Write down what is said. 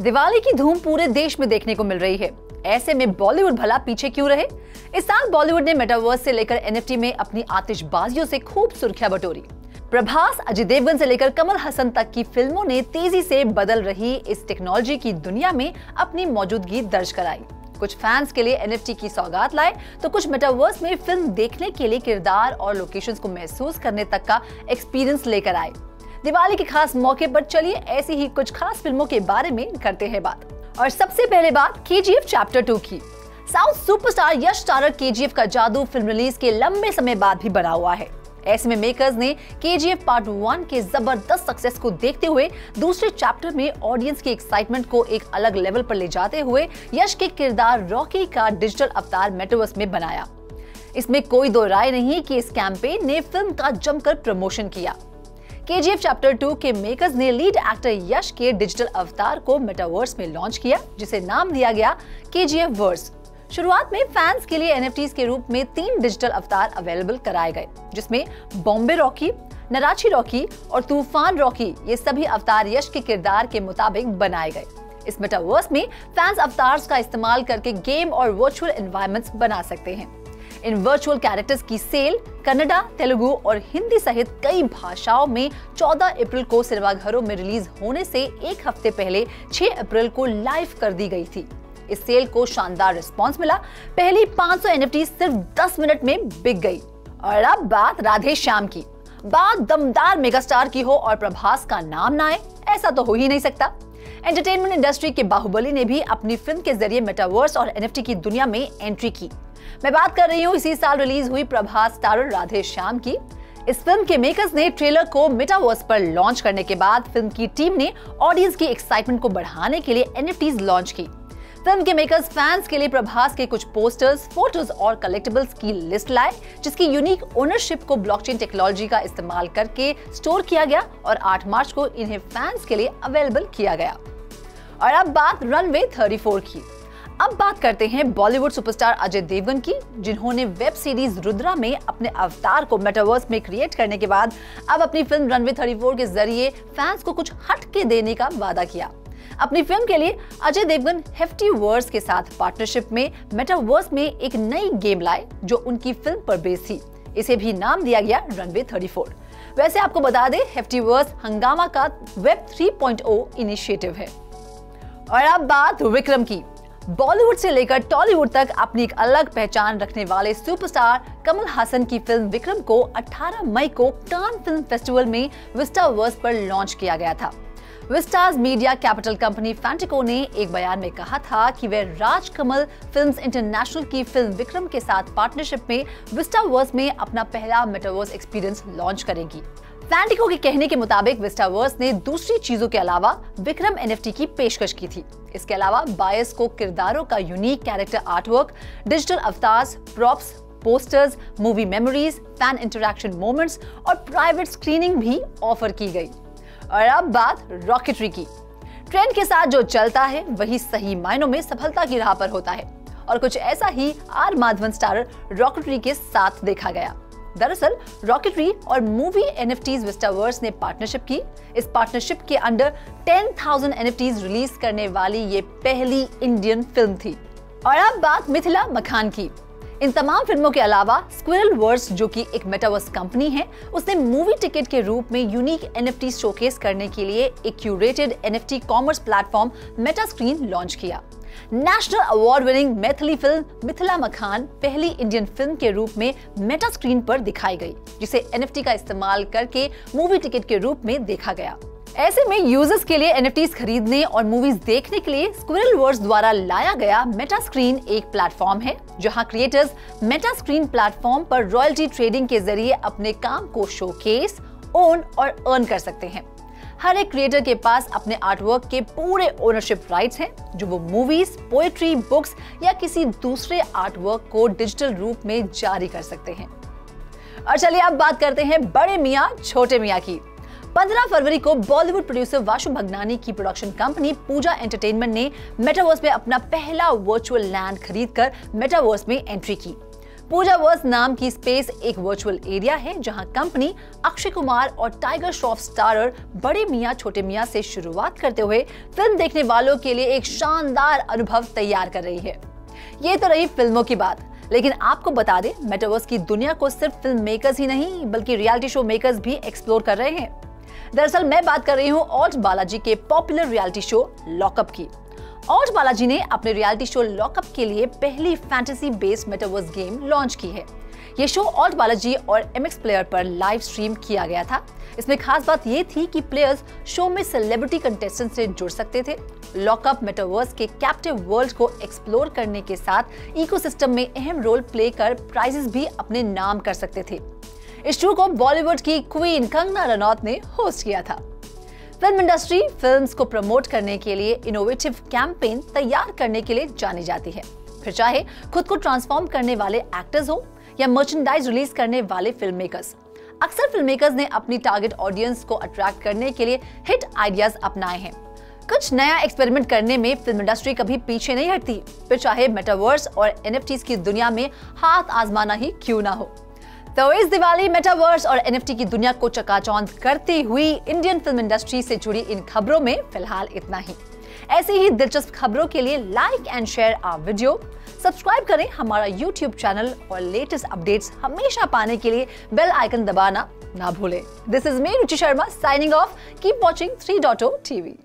दिवाली की धूम पूरे देश में देखने को मिल रही है। ऐसे में बॉलीवुड भला पीछे क्यों रहे? इस साल बॉलीवुड ने मेटावर्स से लेकर एनएफटी में अपनी आतिशबाजियों से खूब सुर्खियां बटोरी। प्रभास, अजय देवगन से लेकर कमल हसन तक की फिल्मों ने तेजी से बदल रही इस टेक्नोलॉजी की दुनिया में अपनी मौजूदगी दर्ज कराई। कुछ फैंस के लिए एनएफटी की सौगात लाए तो कुछ मेटावर्स में फिल्म देखने के लिए किरदार और लोकेशंस को महसूस करने तक का एक्सपीरियंस लेकर आए। दिवाली के खास मौके पर चलिए ऐसी ही कुछ खास फिल्मों के बारे में करते हैं बात। और सबसे पहले बात केजीएफ चैप्टर 2 की। साउथ सुपरस्टार यश स्टारर केजीएफ का जादू फिल्म रिलीज के लंबे समय बाद भी बना हुआ है। ऐसे में मेकर्स ने केजीएफ पार्ट 1 के जबरदस्त सक्सेस को देखते हुए दूसरे चैप्टर में ऑडियंस की एक्साइटमेंट को एक अलग लेवल पर ले जाते हुए यश के किरदार रॉकी का डिजिटल अवतार मेटावर्स में बनाया। इसमें कोई दो राय नहीं कि इस कैंपेन ने फिल्म का जमकर प्रमोशन किया। केजीएफ चैप्टर 2 के मेकर्स ने लीड एक्टर यश के डिजिटल अवतार को मेटावर्स में लॉन्च किया, जिसे नाम दिया गया केजीएफ वर्स। शुरुआत में फैंस के लिए एनएफटीज के रूप में 3 डिजिटल अवतार अवेलेबल कराए गए, जिसमें बॉम्बे रॉकी, नराची रॉकी और तूफान रॉकी, ये सभी अवतार यश के किरदार के मुताबिक बनाए गए। इस मेटावर्स में फैंस अवतार्स का इस्तेमाल करके गेम और वर्चुअल एनवायरनमेंट्स बना सकते हैं। इन वर्चुअल कैरेक्टर्स की सेल कन्नड़ा, तेलुगु और हिंदी सहित कई भाषाओं में 14 अप्रैल को सिनेमाघरों में रिलीज होने से एक हफ्ते पहले 6 अप्रैल को लाइव कर दी गई थी। इस सेल को शानदार रिस्पांस मिला। पहली 500 एनएफटी सिर्फ 10 मिनट में बिक गई। और अब बात राधे श्याम की। बात दमदार मेगास्टार की हो और प्रभास का नाम ना आए, ऐसा तो हो ही नहीं सकता। एंटरटेनमेंट इंडस्ट्री के बाहुबली ने भी अपनी फिल्म के जरिए मेटावर्स और एनएफटी की दुनिया में एंट्री की। मैं बात कर रही हूँ इसी साल रिलीज हुई प्रभास स्टारर राधे श्याम की। इस फिल्म के मेकर्स ने ट्रेलर को मेटावर्स पर लॉन्च करने के बाद फिल्म की टीम ने ऑडियंस की एक्साइटमेंट को बढ़ाने के लिए एनएफटीज लॉन्च की। फिल्म के मेकर्स फैंस के लिए प्रभास के कुछ पोस्टर्स, फोटोज और कलेक्टिबल्स की लिस्ट लाए, जिसकी यूनिक ओनरशिप को ब्लॉकचेन टेक्नोलॉजी का इस्तेमाल करके स्टोर किया गया और 8 मार्च को इन्हें फैंस के लिए अवेलेबल किया गया। और अब बात रनवे 34 की। अब बात करते हैं बॉलीवुड सुपरस्टार अजय देवगन की, जिन्होंने वेब सीरीज रुद्रा में अपने अवतार को मेटावर्स में क्रिएट करने के बाद अब अपनी फिल्म रनवे 34 के जरिए फैंस को कुछ हटके देने का वादा किया। अपनी फिल्म के लिए अजय देवगन हेफ्टी वर्स के साथ पार्टनरशिप में मेटावर्स में एक नई गेम लाए, जो उनकी फिल्म पर बेस्ड थी। इसे भी नाम दिया गया रनवे 34। वैसे आपको बता दें, हेफ्टी वर्स हंगामा का वेब 3.0 इनिशिएटिव है। और अब बात विक्रम की। बॉलीवुड से लेकर टॉलीवुड तक अपनी एक अलग पहचान रखने वाले सुपरस्टार कमल हसन की फिल्म विक्रम को 18 मई को कान फिल्म फेस्टिवल में विस्टावर्स पर लॉन्च किया गया था। विस्टास मीडिया कैपिटल कंपनी फैंटिको ने एक बयान में कहा था कि वे राजकमल फिल्म्स इंटरनेशनल की फिल्म विक्रम के साथ पार्टनरशिप में विस्टावर्स में अपना पहला मेटावर्स एक्सपीरियंस लॉन्च करेगी। फैंटिको के कहने के मुताबिक विस्टावर्स ने दूसरी चीजों के अलावा विक्रम एनएफटी की पेशकश की थी। इसके अलावा बायर्स को किरदारों का unique character artwork, digital avatars, props, posters, movie memories, fan interaction moments और प्राइवेट स्क्रीनिंग भी ऑफर की गई। और अब बात रॉकेटरी की। ट्रेंड के साथ जो चलता है वही सही मायनों में सफलता की राह पर होता है, और कुछ ऐसा ही आर माधवन स्टारर रॉकेटरी के साथ देखा गया। दरअसल रॉकेटरी और मूवी एनएफटीज विस्टावर्स ने पार्टनरशिप की। इस पार्टनरशिप के अंडर 10,000 एनएफटीज रिलीज करने वाली ये पहली इंडियन फिल्म थी। और अब बात मिथिला मखान की। इन तमाम फिल्मों के अलावा स्क्विरल वर्स, जो कि एक मेटावर्स कंपनी है, उसने मूवी टिकट के रूप में यूनिक एनएफटी शोकेस करने के लिए एक curated NFT commerce platform meta screen launch किया। National award winning Maithili film Mithila Makhaan पहली इंडियन फिल्म के रूप में मेटा स्क्रीन पर दिखाई गई, जिसे एनएफटी का इस्तेमाल करके मूवी टिकट के रूप में देखा गया। ऐसे में यूजर्स के लिए एनएफटीज खरीदने और मूवीज देखने के लिए स्क्विरल वर्स द्वारा लाया गया मेटा स्क्रीन एक प्लेटफॉर्म है, जहां क्रिएटर्स मेटा स्क्रीन प्लेटफॉर्म पर रॉयल्टी ट्रेडिंग के जरिए अपने काम को शोकेस, ओन और अर्न कर सकते हैं। हर एक क्रिएटर के पास अपने आर्टवर्क के पूरे ओनरशिप राइट्स हैं, जो वो मूवीज, पोएट्री, बुक्स या किसी दूसरे आर्टवर्क को डिजिटल रूप में जारी कर सकते हैं। और चलिए अब बात करते हैं बड़े मियां छोटे मियां की। 15 फरवरी को बॉलीवुड प्रोड्यूसर वाशु भगनानी की प्रोडक्शन कंपनी पूजा एंटरटेनमेंट ने मेटावर्स में अपना पहला वर्चुअल लैंड खरीदकर मेटावर्स में एंट्री की। पूजावर्स नाम की स्पेस एक वर्चुअल एरिया है जहां कंपनी अक्षय कुमार और टाइगर श्रॉफ स्टारर बड़े मियां छोटे मियां से शुरुआत करते हुए फिल्म देखने वालों के लिए एक शानदार अनुभव तैयार कर रही है। ये तो रही फिल्मों की बात, लेकिन आपको बता दें मेटावर्स की दुनिया को सिर्फ फिल्म मेकर्स ही नहीं बल्कि रियलिटी शो मेकर्स भी एक्सप्लोर कर रहे हैं। दरअसल मैं बात कर रही हूँ ऑल्ट बालाजी के पॉपुलर रियलिटी शो लॉकअप की। ऑल्ट बालाजी ने अपने रियलिटी शो लॉकअप के लिए पहली fantasy based metaverse game launch की है। ये शो ऑल्ट बालाजी और MX प्लेयर पर लाइव स्ट्रीम किया गया था। इसमें खास बात ये थी कि प्लेयर्स शो में सेलिब्रिटी कंटेस्टेंट से जुड़ सकते थे। लॉकअप मेटावर्स के कैप्टिव वर्ल्ड को एक्सप्लोर करने के साथ इकोसिस्टम में अहम रोल प्ले कर प्राइजेस भी अपने नाम कर सकते थे। इस शो को बॉलीवुड की क्वीन कंगना रनौत ने होस्ट किया था। फिल्म इंडस्ट्री फिल्म्स को प्रमोट करने के लिए इनोवेटिव कैंपेन तैयार करने के लिए जानी जाती है, फिर चाहे खुद को ट्रांसफॉर्म करने वाले एक्टर्स हो या मर्चेंडाइज रिलीज करने वाले फिल्म मेकर्स। अक्सर फिल्म मेकर्स ने अपनी टारगेट ऑडियंस को अट्रैक्ट करने के लिए हिट आइडियाज अपनाए हैं। कुछ नया एक्सपेरिमेंट करने में फिल्म इंडस्ट्री कभी पीछे नहीं हटती, फिर चाहे मेटावर्स और NFTs की दुनिया में हाथ आजमाना ही क्यों ना हो। तो इस दिवाली मेटावर्स और NFT की दुनिया को चकाचौंध करती हुई इंडियन फिल्म इंडस्ट्री से जुड़ी इन खबरों में फिलहाल इतना ही। ऐसी ही दिलचस्प खबरों के लिए like and share our video, subscribe करें हमारा YouTube चैनल और लेटेस्ट अपडेट्स हमेशा पाने के लिए बेल आइकन दबाना ना भूलें। This is me Ruchi Sharma signing off. Keep watching 3.0 TV।